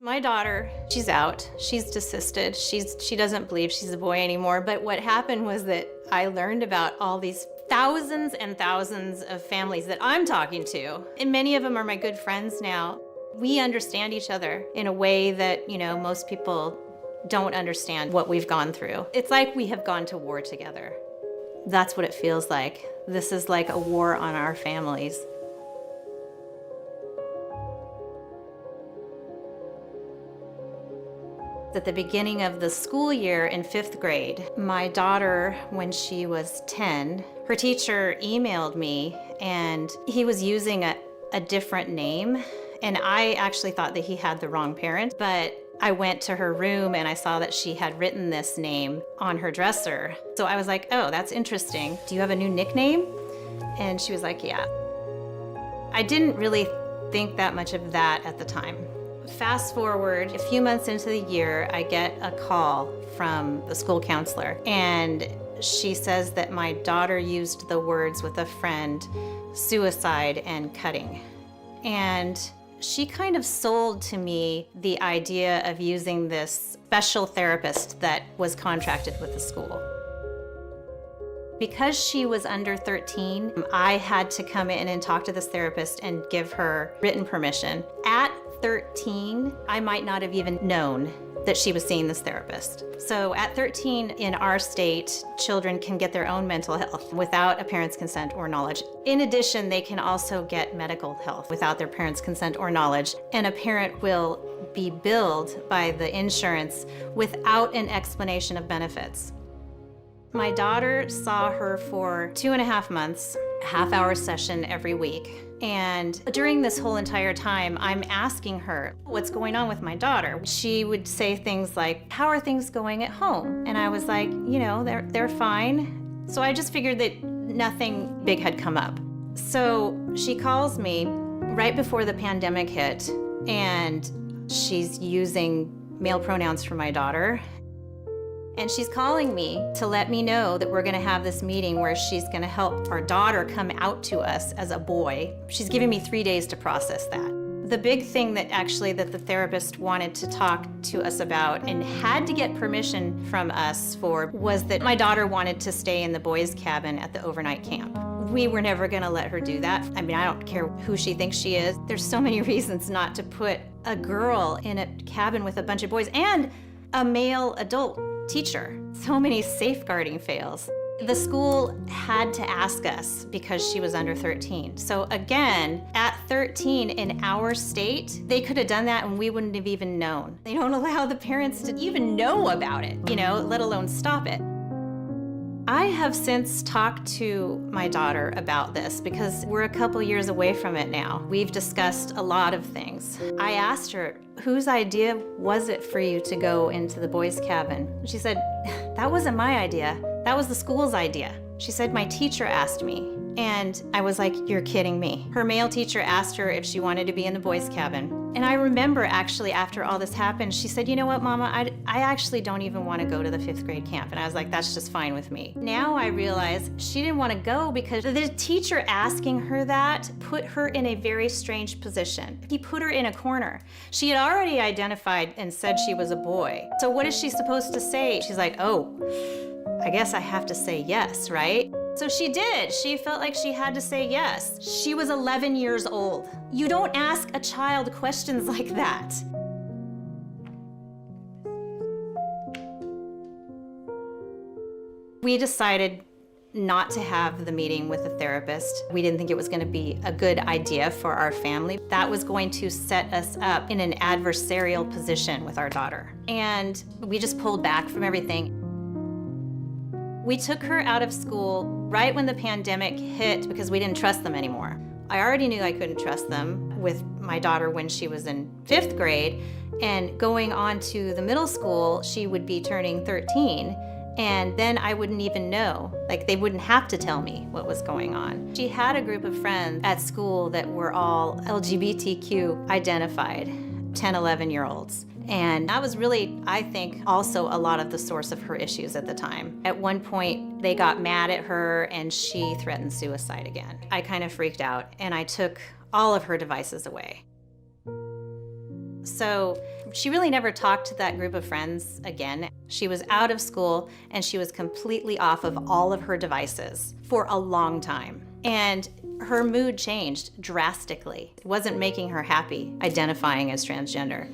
My daughter, she's out. She's desisted. She doesn't believe she's a boy anymore. But what happened was that I learned about all these thousands and thousands of families that I'm talking to. And many of them are my good friends now. We understand each other in a way that, most people don't understand what we've gone through. It's like we have gone to war together. That's what it feels like. This is like a war on our families. At the beginning of the school year in 5th grade, my daughter, when she was 10, her teacher emailed me and he was using a different name. And I actually thought that he had the wrong parent, but I went to her room and I saw that she had written this name on her dresser. So I was like, oh, that's interesting. Do you have a new nickname? And she was like, yeah. I didn't really think that much of that at the time. Fast forward a few months into the year, I get a call from the school counselor, and she says that my daughter used the words with a friend, suicide and cutting. And she kind of sold to me the idea of using this special therapist that was contracted with the school. Because she was under 13, I had to come in and talk to this therapist and give her written permission. At 13, I might not have even known that she was seeing this therapist. So at 13 in our state, children can get their own mental health without a parent's consent or knowledge. In addition, they can also get medical health without their parent's consent or knowledge. And a parent will be billed by the insurance without an explanation of benefits. My daughter saw her for 2.5 months, a half-hour session every week. And during this whole entire time, I'm asking her, what's going on with my daughter? She would say things like, how are things going at home? And I was like, they're fine. So I just figured that nothing big had come up. So she calls me right before the pandemic hit, and she's using male pronouns for my daughter. And she's calling me to let me know that we're gonna have this meeting where she's gonna help our daughter come out to us as a boy. She's giving me 3 days to process that. The big thing that the therapist wanted to talk to us about and had to get permission from us for was that my daughter wanted to stay in the boys' cabin at the overnight camp. We were never gonna let her do that. I mean, I don't care who she thinks she is. There's so many reasons not to put a girl in a cabin with a bunch of boys and a male adult teacher. So many safeguarding fails. The school had to ask us because she was under 13. So again, at 13 in our state, they could have done that and we wouldn't have even known. They don't allow the parents to even know about it, let alone stop it. I have since talked to my daughter about this because we're a couple years away from it now. We've discussed a lot of things. I asked her, whose idea was it for you to go into the boys' cabin? She said, that wasn't my idea. That was the school's idea. She said, my teacher asked me. And I was like, you're kidding me. Her male teacher asked her if she wanted to be in the boys' cabin. And I remember actually after all this happened, she said, you know what, Mama, I actually don't even want to go to the 5th grade camp. And I was like, that's just fine with me. Now I realize she didn't want to go because the teacher asking her that put her in a very strange position. He put her in a corner. She had already identified and said she was a boy. So what is she supposed to say? She's like, oh, I guess I have to say yes, right? So she did. She felt like she had to say yes. She was 11 years old. You don't ask a child questions like that. We decided not to have the meeting with the therapist. We didn't think it was going to be a good idea for our family. That was going to set us up in an adversarial position with our daughter. And we just pulled back from everything. We took her out of school right when the pandemic hit because we didn't trust them anymore. I already knew I couldn't trust them with my daughter when she was in 5th grade, and going on to the middle school, she would be turning 13, and then I wouldn't even know. Like, they wouldn't have to tell me what was going on. She had a group of friends at school that were all LGBTQ identified, 10, 11-year-olds. And that was really, I think, also a lot of the source of her issues at the time. At one point, they got mad at her and she threatened suicide again. I kind of freaked out and I took all of her devices away. So she really never talked to that group of friends again. She was out of school and she was completely off of all of her devices for a long time. And her mood changed drastically. It wasn't making her happy identifying as transgender.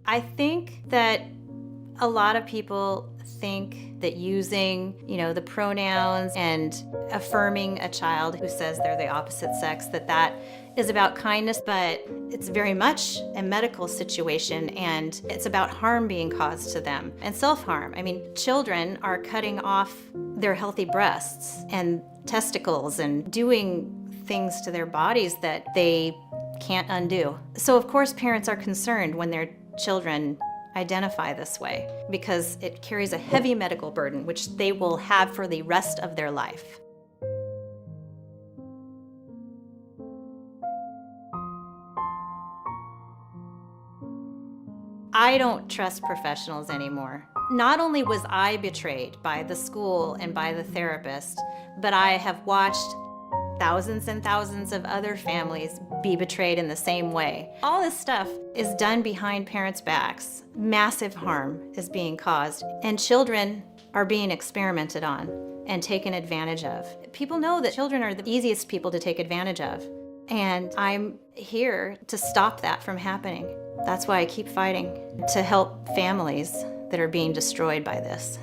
I think that a lot of people think that using, the pronouns and affirming a child who says they're the opposite sex, that is about kindness, but it's very much a medical situation and it's about harm being caused to them and self-harm. I mean, children are cutting off their healthy breasts and testicles and doing things to their bodies that they can't undo. So of course parents are concerned when their children identify this way because it carries a heavy medical burden which they will have for the rest of their life. I don't trust professionals anymore. Not only was I betrayed by the school and by the therapist, but I have watched thousands and thousands of other families be betrayed in the same way. All this stuff is done behind parents' backs. Massive harm is being caused, and children are being experimented on and taken advantage of. People know that children are the easiest people to take advantage of, and I'm here to stop that from happening. That's why I keep fighting, to help families that are being destroyed by this.